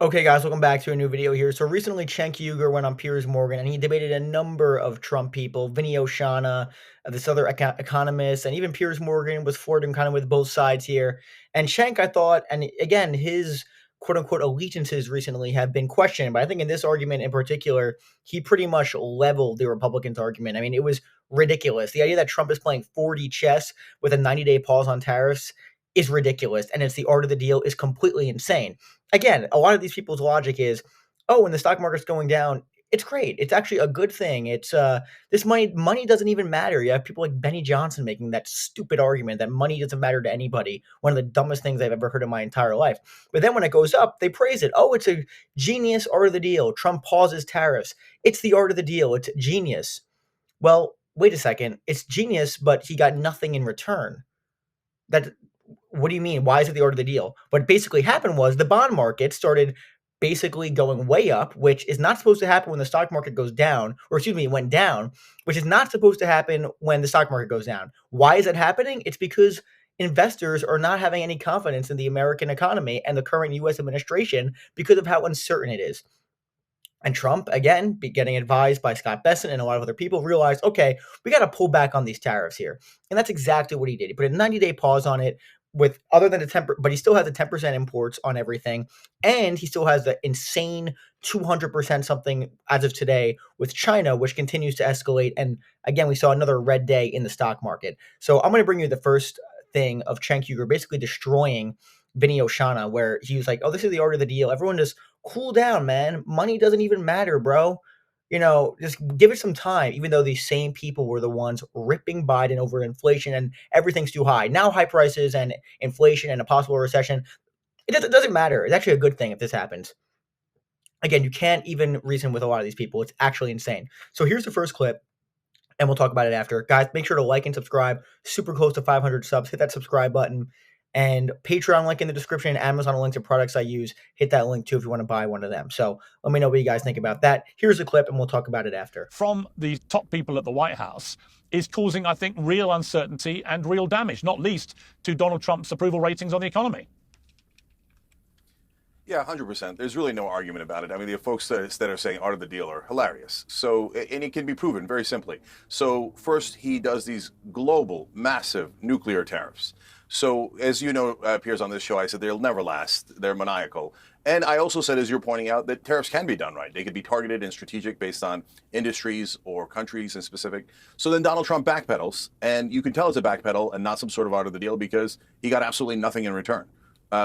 Okay, guys, welcome back to a new video here. So recently, Cenk Uygur went on Piers Morgan, and he debated a number of Trump people, Vinny Oshana, this other economist, and even Piers Morgan was flirting kind of with both sides here. And Cenk, I thought, and again, his quote unquote allegiances recently have been questioned, but I think in this argument in particular, he pretty much leveled the Republicans' argument. I mean, it was ridiculous. The idea that Trump is playing 4D chess with a 90-day pause on tariffs is ridiculous, and it's the art of the deal is completely insane. Again, a lot of these people's logic is, oh, when the stock market's going down, it's great. It's actually a good thing. It's this money doesn't even matter. You have people like Benny Johnson making that stupid argument that money doesn't matter to anybody. One of the dumbest things I've ever heard in my entire life. But then when it goes up, they praise it. Oh, it's a genius art of the deal. Trump pauses tariffs. It's the art of the deal. It's genius. Well, wait a second. It's genius, but he got nothing in return. That What do you mean? Why is it the art of the deal? What basically happened was the bond market started basically going way up, which is not supposed to happen when the stock market goes down, or excuse me, went down, which is not supposed to happen when the stock market goes down. Why is it happening? It's because investors are not having any confidence in the American economy and the current US administration because of how uncertain it is. And Trump, again, getting advised by Scott Bessent and a lot of other people, realized, okay, we got to pull back on these tariffs here. And that's exactly what he did. He put a 90-day pause on it with other than the 10%, but he still has the 10% imports on everything. And he still has the insane 200% something as of today with China, which continues to escalate. And again, we saw another red day in the stock market. So I'm going to bring you the first thing of Cenk Uygur basically destroying Vinny Oshana, where he was like, oh, this is the art of the deal. Everyone just cool down, man. Money doesn't even matter, bro. Just give it some time, even though these same people were the ones ripping Biden over inflation and everything's too high. Now, high prices and inflation and a possible recession, it doesn't matter. It's actually a good thing if this happens. Again, you can't even reason with a lot of these people. It's actually insane. So here's the first clip, and we'll talk about it after. Guys, make sure to like and subscribe. Super close to 500 subs. Hit that subscribe button. And Patreon link in the description, Amazon links to products I use. Hit that link too if you want to buy one of them. So let me know what you guys think about that. Here's a clip, and we'll talk about it after. From the top people at the White House is causing, I think, real uncertainty and real damage, not least to Donald Trump's approval ratings on the economy. Yeah, 100%. There's really no argument about it. I mean, the folks that are saying art of the deal are hilarious. So, and it can be proven very simply. So first, he does these global, massive nuclear tariffs. So as you know, Piers, on this show, I said they'll never last. They're maniacal. And I also said, as you're pointing out, that tariffs can be done right. They could be targeted and strategic based on industries or countries in specific. So then Donald Trump backpedals, and you can tell it's a backpedal and not some sort of art of the deal because he got absolutely nothing in return.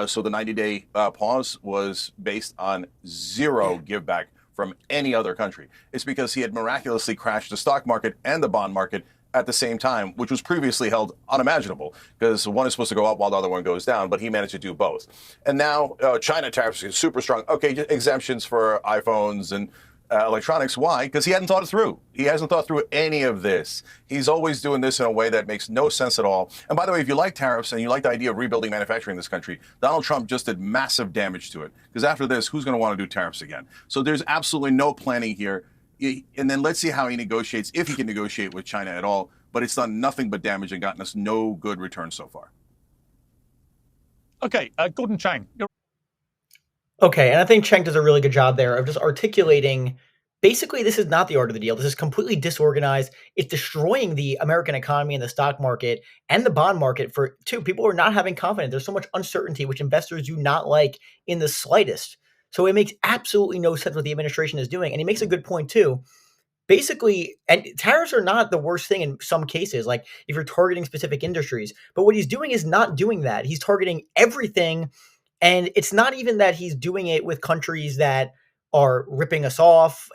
So the 90-day pause was based on zero give back from any other country. It's because he had miraculously crashed the stock market and the bond market at the same time, which was previously held unimaginable because one is supposed to go up while the other one goes down, but he managed to do both. And now China tariffs is super strong. Okay, exemptions for iPhones and electronics. Why? Because he hadn't thought it through. He hasn't thought through any of this. He's always doing this in a way that makes no sense at all. And by the way, if you like tariffs and you like the idea of rebuilding manufacturing in this country, Donald Trump just did massive damage to it. Because after this, who's going to want to do tariffs again? So there's absolutely no planning here. And then let's see how he negotiates, if he can negotiate with China at all. But it's done nothing but damage and gotten us no good return so far. Okay, Gordon Chang. Okay, and I think Cenk does a really good job there of just articulating, basically, this is not the art of the deal. This is completely disorganized. It's destroying the American economy and the stock market and the bond market for two. People are not having confidence. There's so much uncertainty, which investors do not like in the slightest. So it makes absolutely no sense what the administration is doing. And he makes a good point, too. Basically, and tariffs are not the worst thing in some cases, like if you're targeting specific industries. But what he's doing is not doing that. He's targeting everything. And it's not even that he's doing it with countries that are ripping us off.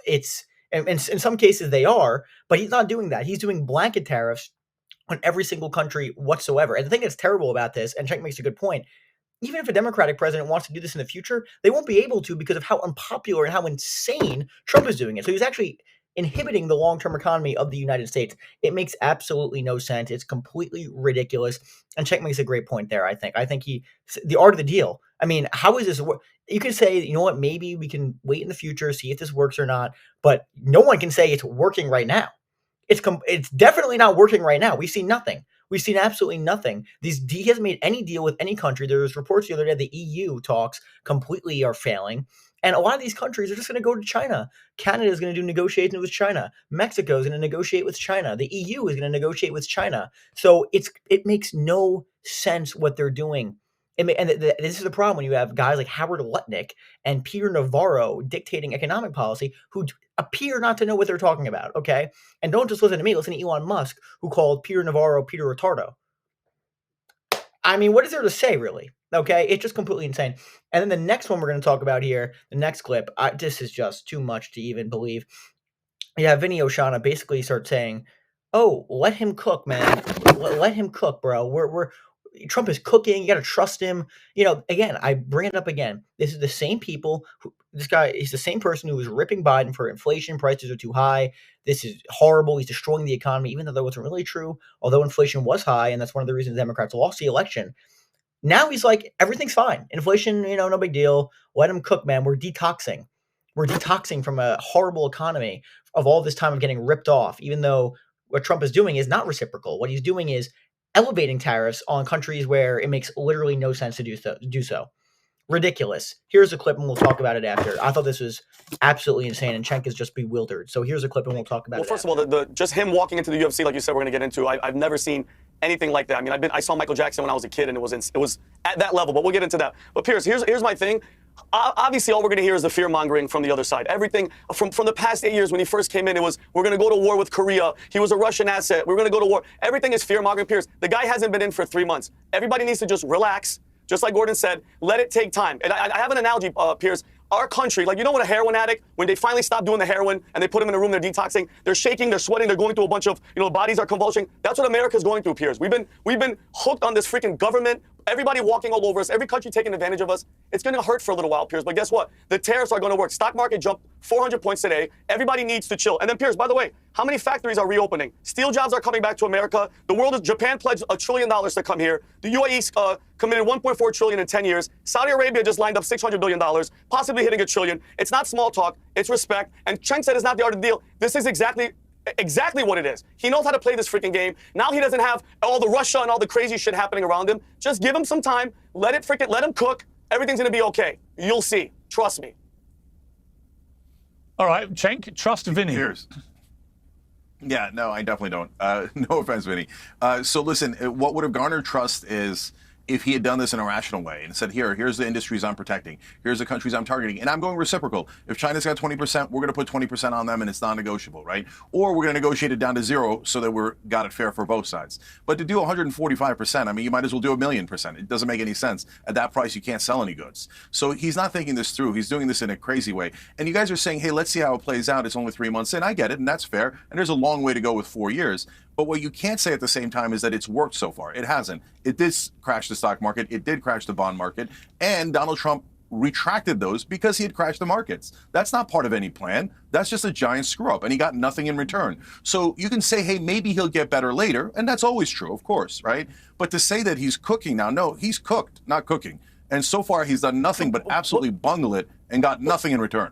And in some cases they are, but he's not doing that. He's doing blanket tariffs on every single country whatsoever. And the thing that's terrible about this, and Cenk makes a good point, even if a Democratic president wants to do this in the future, they won't be able to because of how unpopular and how insane Trump is doing it. So he's actually inhibiting the long-term economy of the United States. It makes absolutely no sense. It's completely ridiculous. And Cenk makes a great point there, I think. The art of the deal. I mean, how is this work? You could say, you know what, maybe we can wait in the future, see if this works or not. But no one can say it's working right now. It's definitely not working right now. We see nothing. We've seen absolutely nothing. He hasn't made any deal with any country. There was reports the other day the EU talks completely are failing. And a lot of these countries are just going to go to China. Canada is going to do negotiations with China. Mexico is going to negotiate with China. The EU is going to negotiate with China. So it makes no sense what they're doing. This is the problem when you have guys like Howard Lutnick and Peter Navarro dictating economic policy who appear not to know what they're talking about, okay? And don't just listen to me, listen to Elon Musk, who called Peter Navarro Peter Retardo. I mean, what is there to say, really? Okay, it's just completely insane. And then the next one we're going to talk about here, the next clip, this is just too much to even believe. Yeah, Vinny Oshana basically starts saying, "Oh, let him cook, man. Let him cook, bro. Trump is cooking. You got to trust him." Again, I bring it up again. This is the same people. This guy is the same person who was ripping Biden for inflation. Prices are too high. This is horrible. He's destroying the economy, even though that wasn't really true. Although inflation was high, and that's one of the reasons Democrats lost the election. Now he's like, everything's fine. Inflation, no big deal. Let him cook, man. We're detoxing. We're detoxing from a horrible economy of all this time of getting ripped off, even though what Trump is doing is not reciprocal. What he's doing is elevating tariffs on countries where it makes literally no sense to do so. Ridiculous. Here's a clip and we'll talk about it after. I thought this was absolutely insane and Cenk is just bewildered. So here's a clip and we'll talk about it. Well, first of all, just him walking into the UFC, like you said, we're going to get into. I've never seen anything like that. I mean, I saw Michael Jackson when I was a kid, and it was at that level. But we'll get into that. But Piers, here's my thing. Obviously, all we're going to hear is the fear-mongering from the other side. Everything from the past 8 years when he first came in, it was, we're going to go to war with Korea. He was a Russian asset. We're going to go to war. Everything is fear-mongering. Piers, the guy hasn't been in for 3 months. Everybody needs to just relax. Just like Gordon said, let it take time. And I have an analogy, Piers. Our country, like, what a heroin addict, when they finally stop doing the heroin and they put them in a room, they're detoxing, they're shaking, they're sweating, they're going through a bunch of, bodies are convulsing. That's what America's going through, Piers. We've been hooked on this freaking government, everybody walking all over us, every country taking advantage of us. It's going to hurt for a little while, Piers, but guess what? The tariffs are going to work. Stock market jumped 400 points today. Everybody needs to chill. And then, Piers, by the way, how many factories are reopening? Steel jobs are coming back to America. Japan pledged $1 trillion to come here. The UAE committed $1.4 trillion in 10 years. Saudi Arabia just lined up $600 billion, possibly hitting $1 trillion. It's not small talk. It's respect. And Cenk said it's not the art of the deal. This is exactly what it is. He knows how to play this freaking game. Now he doesn't have all the Russia and all the crazy shit happening around him. Just give him some time. Let him cook. Everything's going to be okay. You'll see. Trust me. All right, Cenk, trust Vinny. Cheers. Yeah, no, I definitely don't. No offense, Vinny. So listen, what would have garnered trust is if he had done this in a rational way and said, here's the industries I'm protecting, here's the countries I'm targeting, and I'm going reciprocal. If China's got 20%, we're going to put 20% on them and it's non-negotiable, right? Or we're going to negotiate it down to 0 so that we're got it fair for both sides. But to do 145%, I mean, you might as well do 1,000,000%. It doesn't make any sense. At that price, you can't sell any goods. So he's not thinking this through. He's doing this in a crazy way. And you guys are saying, hey, let's see how it plays out. It's only 3 months in. I get it, and that's fair. And there's a long way to go with 4 years. But what you can't say at the same time is that it's worked so far. It hasn't. It did crash the stock market. It did crash the bond market. And Donald Trump retracted those because he had crashed the markets. That's not part of any plan. That's just a giant screw up. And he got nothing in return. So you can say, hey, maybe he'll get better later. And that's always true, of course, right? But to say that he's cooking now, no, he's cooked, not cooking. And so far, he's done nothing but absolutely bungle it and got nothing in return.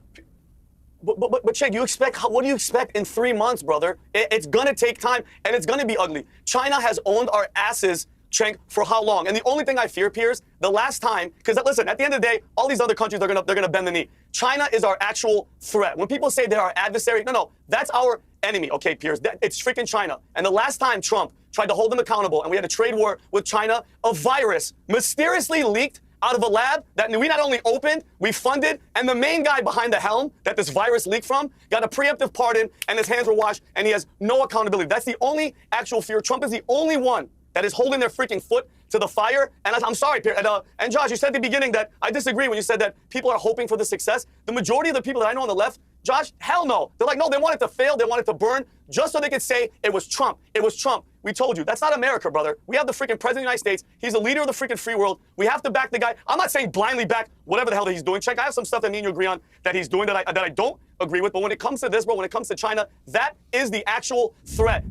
But Cenk, what do you expect in 3 months, brother? It's going to take time, and it's going to be ugly. China has owned our asses, Cenk, for how long? And the only thing I fear, Piers, the last time, because listen, at the end of the day, all these other countries, they're gonna bend the knee. China is our actual threat. When people say they're our adversary, no, that's our enemy, okay, Piers? It's freaking China. And the last time Trump tried to hold them accountable, and we had a trade war with China, a virus mysteriously leaked out of a lab that we not only opened, we funded, and the main guy behind the helm that this virus leaked from got a preemptive pardon, and his hands were washed, and he has no accountability. That's the only actual fear. Trump is the only one that is holding their freaking foot to the fire. And I'm sorry, Pierre. And Josh, you said at the beginning that I disagree when you said that people are hoping for the success. The majority of the people that I know on the left, Josh, hell no. They're like, no, they want it to fail. They want it to burn just so they could say it was Trump. It was Trump. We told you. That's not America, brother. We have the freaking president of the United States. He's the leader of the freaking free world. We have to back the guy. I'm not saying blindly back whatever the hell that he's doing. Cenk, I have some stuff that me and you agree on that he's doing that I don't agree with. But when it comes to this, bro, when it comes to China, that is the actual threat.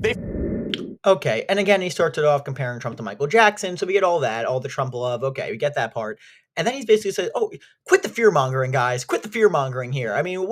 Okay, and again, he starts it off comparing Trump to Michael Jackson, so we get all that, all the Trump love. Okay, we get that part. And then he's basically said, oh, quit the fear-mongering, guys. Quit the fear-mongering here. I mean,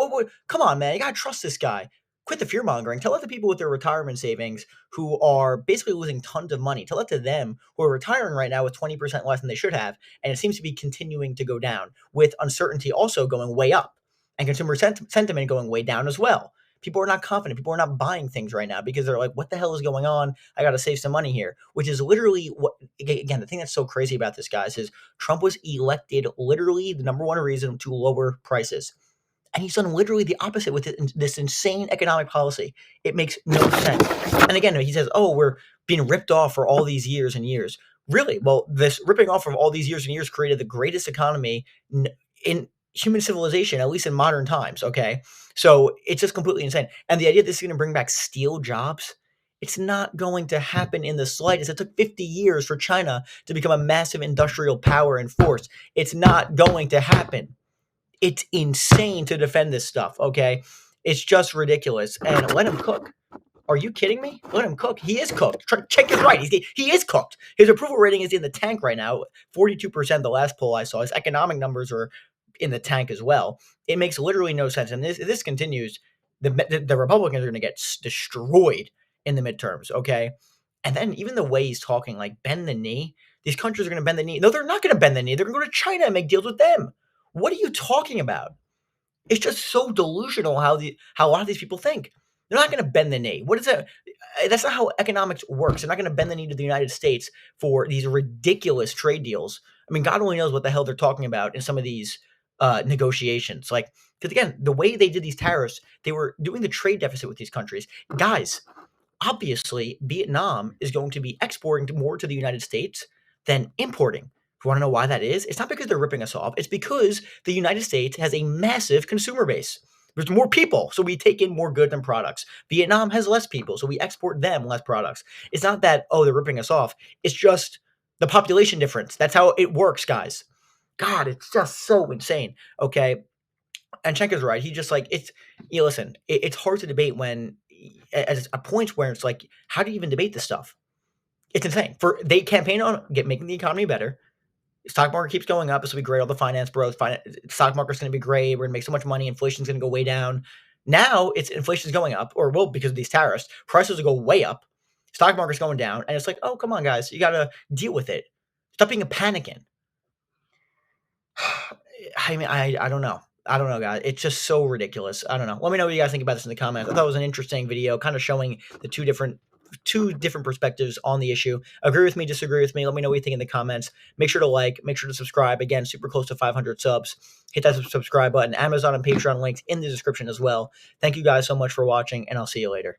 come on, man. You got to trust this guy. quit the fear mongering. Tell that to people with their retirement savings who are basically losing tons of money. Tell that to them who are retiring right now with 20% less than they should have. And it seems to be continuing to go down, with uncertainty also going way up and consumer sentiment going way down as well. People are not confident. People are not buying things right now because they're like, what the hell is going on? I got to save some money here, which is literally what, again, the thing that's so crazy about this, guys, is Trump was elected literally the number one reason to lower prices. And he's done literally the opposite with this insane economic policy. It makes no sense. And again, he says, oh, we're being ripped off for all these years and years. Really? Well, this ripping off of all these years and years created the greatest economy in human civilization, at least in modern times, okay? So it's just completely insane. And the idea that this is going to bring back steel jobs, it's not going to happen in the slightest. It took 50 years for China to become a massive industrial power and force. It's not going to happen. It's insane to defend this stuff, okay? It's just ridiculous. And let him cook. Are you kidding me? Let him cook. He is cooked. Check his right. He is cooked. His approval rating is in the tank right now. 42%, the last poll I saw. His economic numbers are in the tank as well. It makes literally no sense. And if this continues, the Republicans are going to get destroyed in the midterms, okay? And then even the way he's talking, like bend the knee. These countries are going to bend the knee. No, they're not going to bend the knee. They're going to go to China and make deals with them. What are you talking about? It's just so delusional how a lot of these people think. They're not going to bend the knee. What is that? That's not how economics works. They're not going to bend the knee to the United States for these ridiculous trade deals. I mean, God only knows what the hell they're talking about in some of these negotiations. Like, because again, the way they did these tariffs, they were doing the trade deficit with these countries. Guys, obviously, Vietnam is going to be exporting more to the United States than importing. You want to know why that is? It's not because they're ripping us off. It's because the United States has a massive consumer base. There's more people, so we take in more goods and products. Vietnam has less people, so we export them less products. It's not that, oh, they're ripping us off. It's just the population difference. That's how it works, guys. God, it's just so insane, okay? And Cenk is right. He just like, listen, it's hard to debate when, at a point where it's like, how do you even debate this stuff? It's insane. They campaign on making the economy better. Stock market keeps going up. This will be great. All the finance bros, stock market's going to be great. We're going to make so much money. Inflation's going to go way down. Now inflation's going up, or will because of these tariffs. Prices will go way up. Stock market's going down, and it's like, oh, come on, guys, you got to deal with it. Stop being a panicking. I mean, I don't know. I don't know, guys. It's just so ridiculous. I don't know. Let me know what you guys think about this in the comments. I thought it was an interesting video, kind of showing the two different perspectives on the issue. Agree with me, disagree with me. Let me know what you think in the comments. Make sure to like, make sure to subscribe. Again, super close to 500 subs. Hit that subscribe button. Amazon and Patreon links in the description as well. Thank you guys so much for watching, and I'll see you later.